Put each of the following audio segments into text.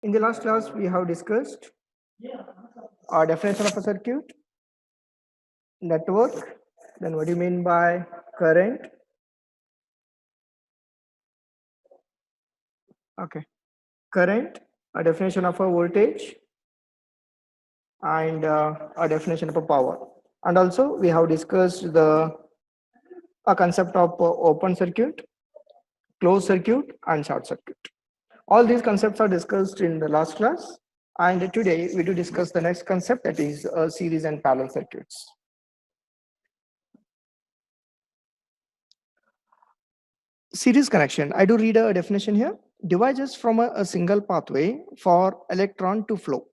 In the last class, we have discussed our definition of a circuit, network, then what do you mean by current? Okay, current, a definition of a voltage, and a definition of a power. And also, we have discussed a concept of open circuit, closed circuit, and short circuit. All these concepts are discussed in the last class. And today we do discuss the next concept, that is series and parallel circuits. Series connection, I do read a definition here. Devices from a single pathway for electron to flow.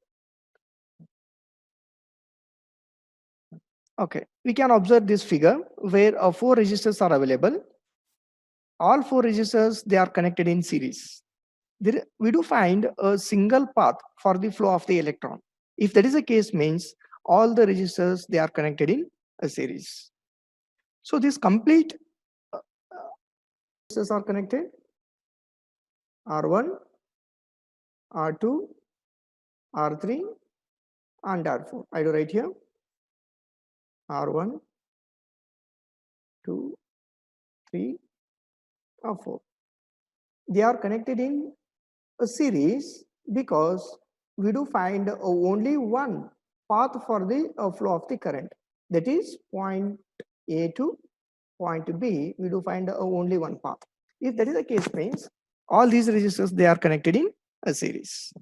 Okay, we can observe this figure where 4 resistors are available. All 4 resistors, they are connected in series. We do find a single path for the flow of the electron. If that is the case, means all the resistors, they are connected in a series. So this complete resistors are connected, R1, R2, R3, and R4. I do write here R1, 2, 3, or 4. They are connected in a series because we do find only one path for the flow of the current. That is point A to point B. We do find only one path. If that is the case, means all these resistors, they are connected in a series.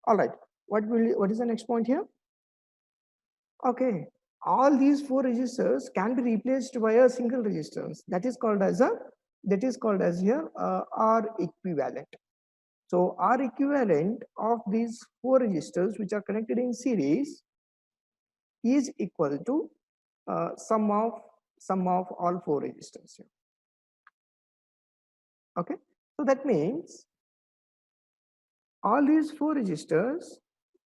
All right. What is the next point here? Okay. All these 4 resistors can be replaced by a single resistance. That is called as here R equivalent. So R equivalent of these 4 resistors which are connected in series is equal to sum of all 4 resistors here. Okay, so that means all these 4 resistors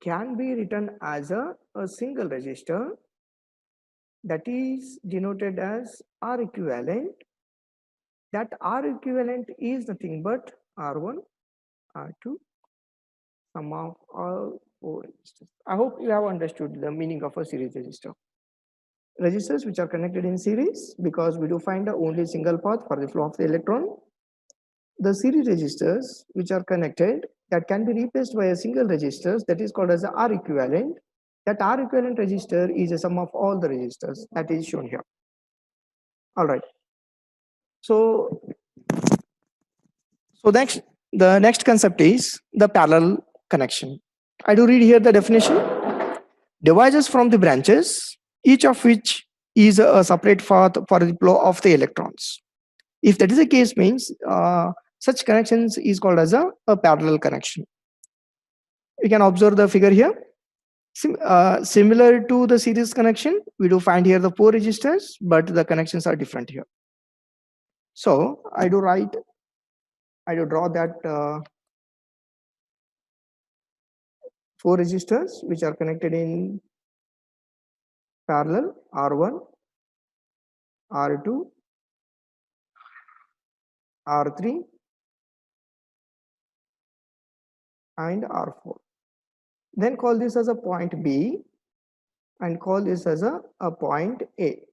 can be written as a single resistor, that is denoted as R equivalent. That R equivalent is nothing but R1, R2, sum of all 4 resistors. I hope you have understood the meaning of a series resistor. Resistors which are connected in series, because we do find only single path for the flow of the electron. The series resistors which are connected, that can be replaced by a single resistors, that is called as the R equivalent. That R equivalent resistor is a sum of all the resistors, that is shown here. All right. So the next concept is the parallel connection. I do read here the definition. Devices from the branches, each of which is a separate path for the flow of the electrons. If that is the case, means such connections is called as a parallel connection. You can observe the figure here. Similar to the series connection, we do find here the 4 resistors, but the connections are different here. So I do draw that 4 resistors which are connected in parallel, R1, R2, R3, and R4. Then call this as a point B and call this as a point A.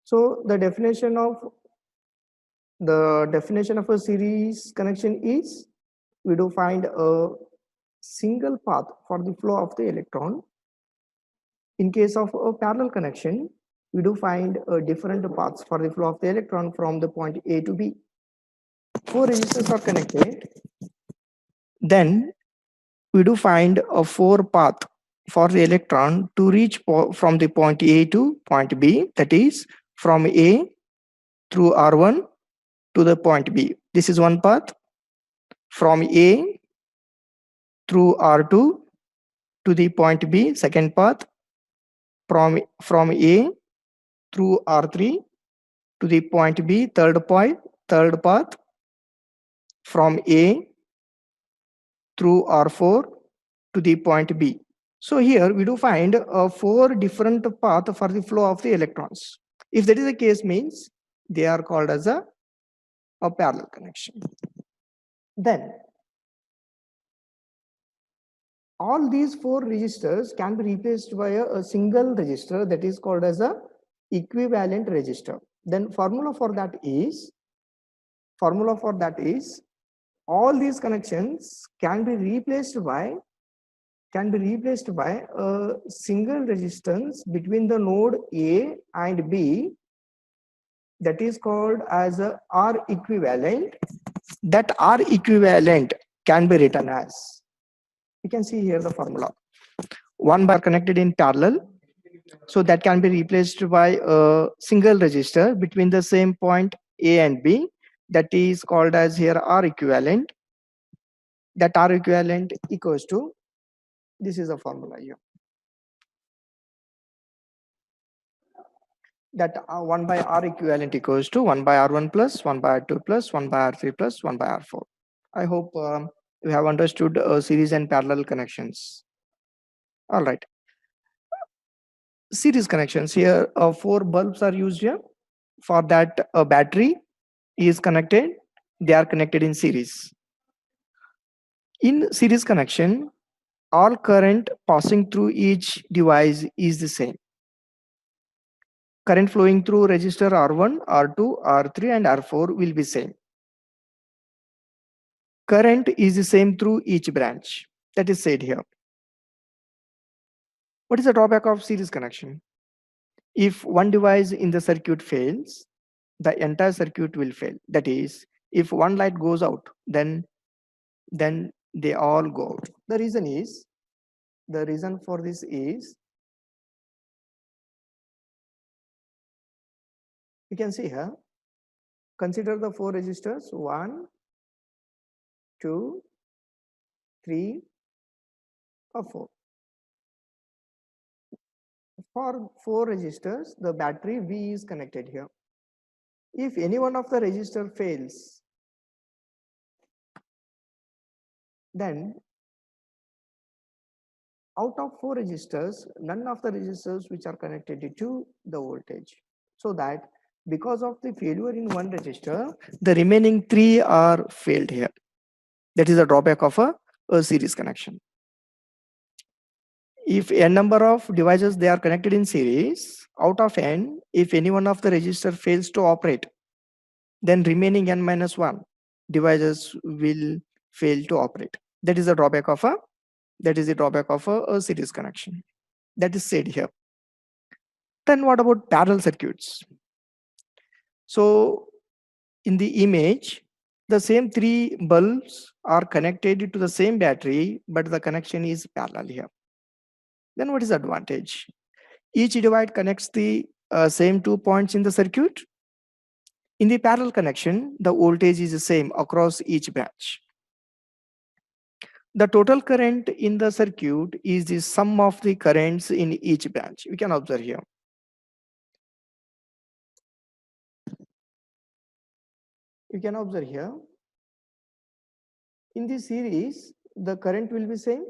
So the definition of a series connection is, we do find a single path for the flow of the electron. In case of a parallel connection, we do find different paths for the flow of the electron from the point A to B. 4 resistors are connected. Then we do find a 4 path for the electron to reach from the point A to point B, that is from A through R1 to the point B. This is one path. From A through R2 to the point B, second path. From A through R3 to the point B, third path. From A through R4 to the point B. So here we do find 4 different paths for the flow of the electrons. If that is the case, means they are called as a parallel connection. Then all these four registers can be replaced by a single register that is called as a equivalent register. Then formula for that is all these connections can be replaced by a single resistance between the node A and B that is called as a R equivalent. That R equivalent can be written as, you can see here the formula. One bar connected in parallel, so that can be replaced by a single resistor between the same point A and B, that is called as here R equivalent. That R equivalent equals to, this is a formula here, that 1 by R equivalent equals to 1 by R1 plus 1 by R2 plus 1 by R3 plus 1 by R4. I hope you have understood series and parallel connections. All right. Series connections here, 4 bulbs are used here. For that, a battery is connected. They are connected in series. In series connection, all current passing through each device is the same. Current flowing through resistor R1, R2, R3 and R4 will be same. Current is the same through each branch. That is said here. What is the drawback of series connection? If one device in the circuit fails, the entire circuit will fail. That is, if one light goes out, then they all go out. The reason for this is, you can see here, consider the 4 resistors, 1, 2, 3 or 4. For 4 resistors, the battery V is connected here. If any one of the resistor fails, then out of 4 resistors, none of the resistors which are connected to the voltage. So that because of the failure in one resistor, the remaining 3 are failed here. That is a drawback of a series connection. If n number of devices they are connected in series, out of n, if any one of the resistor fails to operate, then remaining n minus 1 devices will fail to operate. That is a drawback of a series connection. That is said here. Then what about parallel circuits? So in the image, the same 3 bulbs are connected to the same battery, but the connection is parallel here. Then what is the advantage? Each device connects the same 2 points in the circuit. In the parallel connection, the voltage is the same across each branch. The total current in the circuit is the sum of the currents in each branch. We can observe here. You can observe here. In the series, the current will be same.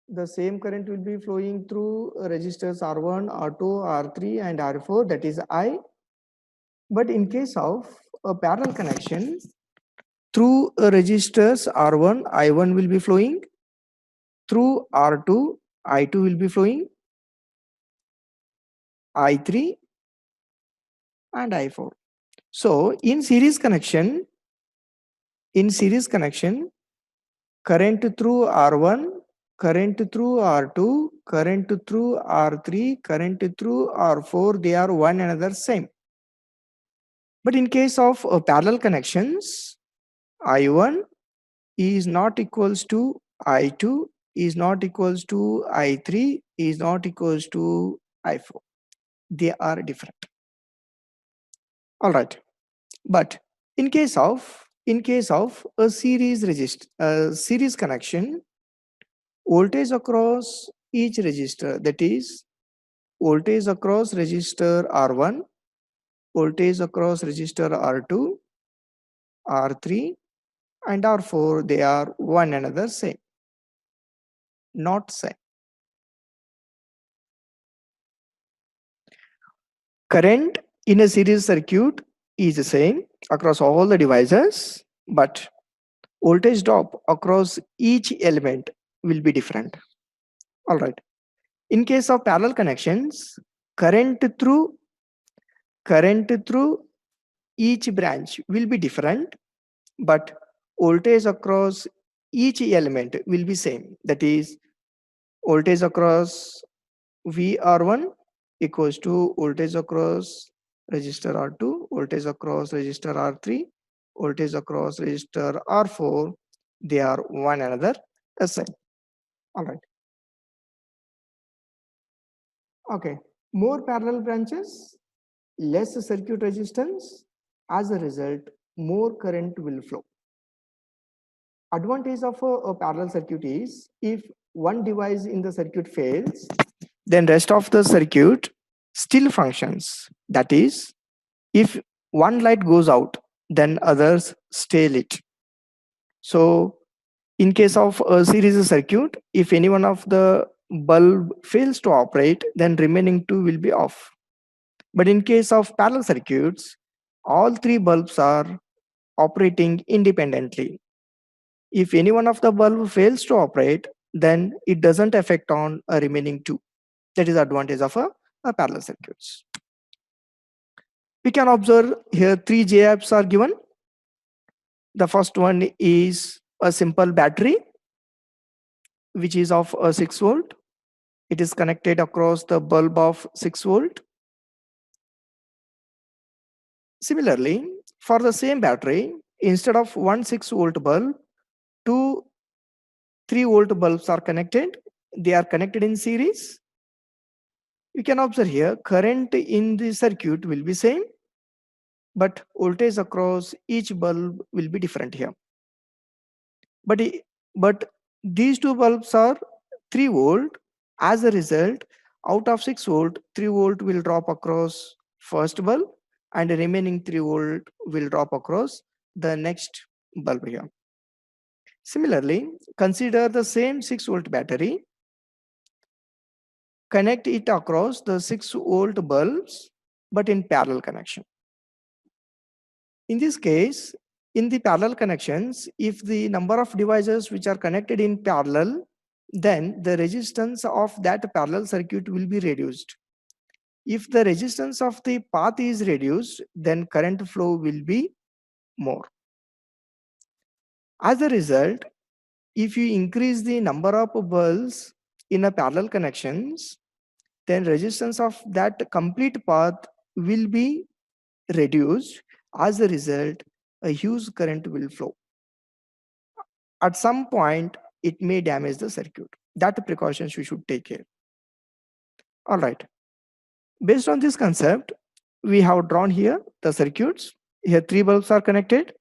The same current will be flowing through resistors R1, R2, R3 and R4, that is I. But in case of a parallel connection, through resistors R1, I1 will be flowing. Through R2, I2 will be flowing. I3 and I4. So in series connection, current through R1, current through R2, current through R3, current through R4, they are one another same. But in case of parallel connections, I1 is not equals to I2, is not equals to I3, is not equals to I4. They are different. All right. But in case of a series connection, voltage across each resistor, that is voltage across resistor R1, voltage across resistor R2, R3 and R4, they are one another same, not same. Current in a series circuit is the same across all the devices, but voltage drop across each element will be different. All right. In case of parallel connections, current through current through each branch will be different, but voltage across each element will be same. That is, voltage across VR1 equals to voltage across resistor R2, voltage across resistor R3, voltage across resistor R4. They are one another the same. All right. Okay. More parallel branches, less circuit resistance. As a result, more current will flow. Advantage of a parallel circuit is if one device in the circuit fails, then rest of the circuit still functions. That is, if one light goes out, then others stay lit. So in case of a series circuit, if any one of the bulb fails to operate, then remaining two will be off. But in case of parallel circuits, all three bulbs are operating independently. If any one of the bulb fails to operate, then it doesn't affect on a remaining two. That is the advantage of a parallel circuits. We can observe here three JAPs are given. The first one is a simple battery, which is of a 6 volt. It is connected across the bulb of 6 volt. Similarly, for the same battery, instead of one 6 volt bulb, two 3 volt bulbs are connected. They are connected in series. You can observe here, current in the circuit will be same, but voltage across each bulb will be different here. But, but these two bulbs are 3 volt. As a result, out of 6 volt, 3 volt will drop across first bulb and the remaining 3 volt will drop across the next bulb here. Similarly, consider the same 6 volt battery, connect it across the 6 volt bulbs, but in parallel connection. In this case, in the parallel connections, if the number of devices which are connected in parallel, then the resistance of that parallel circuit will be reduced. If the resistance of the path is reduced, then current flow will be more. As a result, if you increase the number of bulbs in a parallel connections, then resistance of that complete path will be reduced. As a result, a huge current will flow. At some point, it may damage the circuit. That precautions we should take care. All right. Based on this concept, we have drawn here the circuits. Here, three bulbs are connected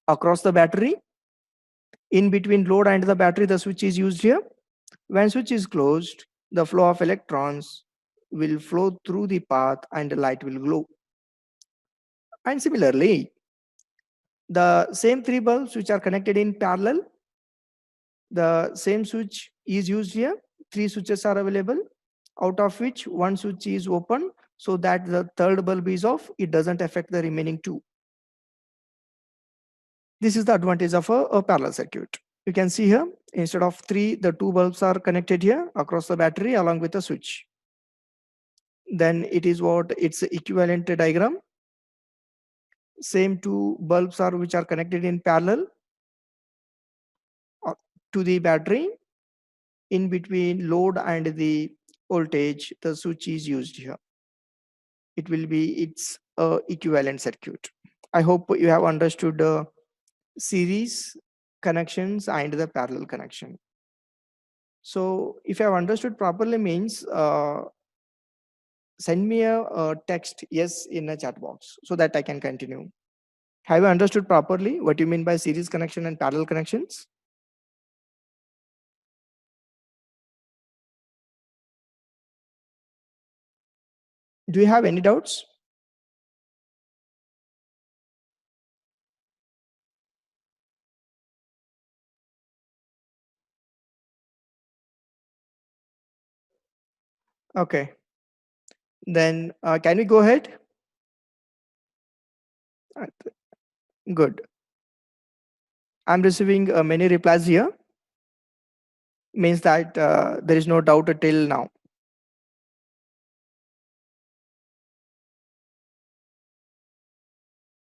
across the battery. In between load and the battery, the switch is used here. When switch is closed, the flow of electrons will flow through the path and the light will glow. And similarly, the same three bulbs which are connected in parallel, the same switch is used here. Three switches are available, out of which one switch is open so that the third bulb is off. It doesn't affect the remaining two. This is the advantage of a parallel circuit. You can see here, instead of three, the two bulbs are connected here across the battery along with a switch. Then it is what its equivalent diagram. Same two bulbs are which are connected in parallel to the battery. In between load and the voltage, the switch is used here. It will be its equivalent circuit. I hope you have understood the series connections and the parallel connection. So if I have understood properly means send me a text yes in a chat box so that I can continue. Have you understood properly what you mean by series connection and parallel connections? Do you have any doubts? Okay. Then can we go ahead? Uh, Good. I'm receiving many replies here. means that there is no doubt till now.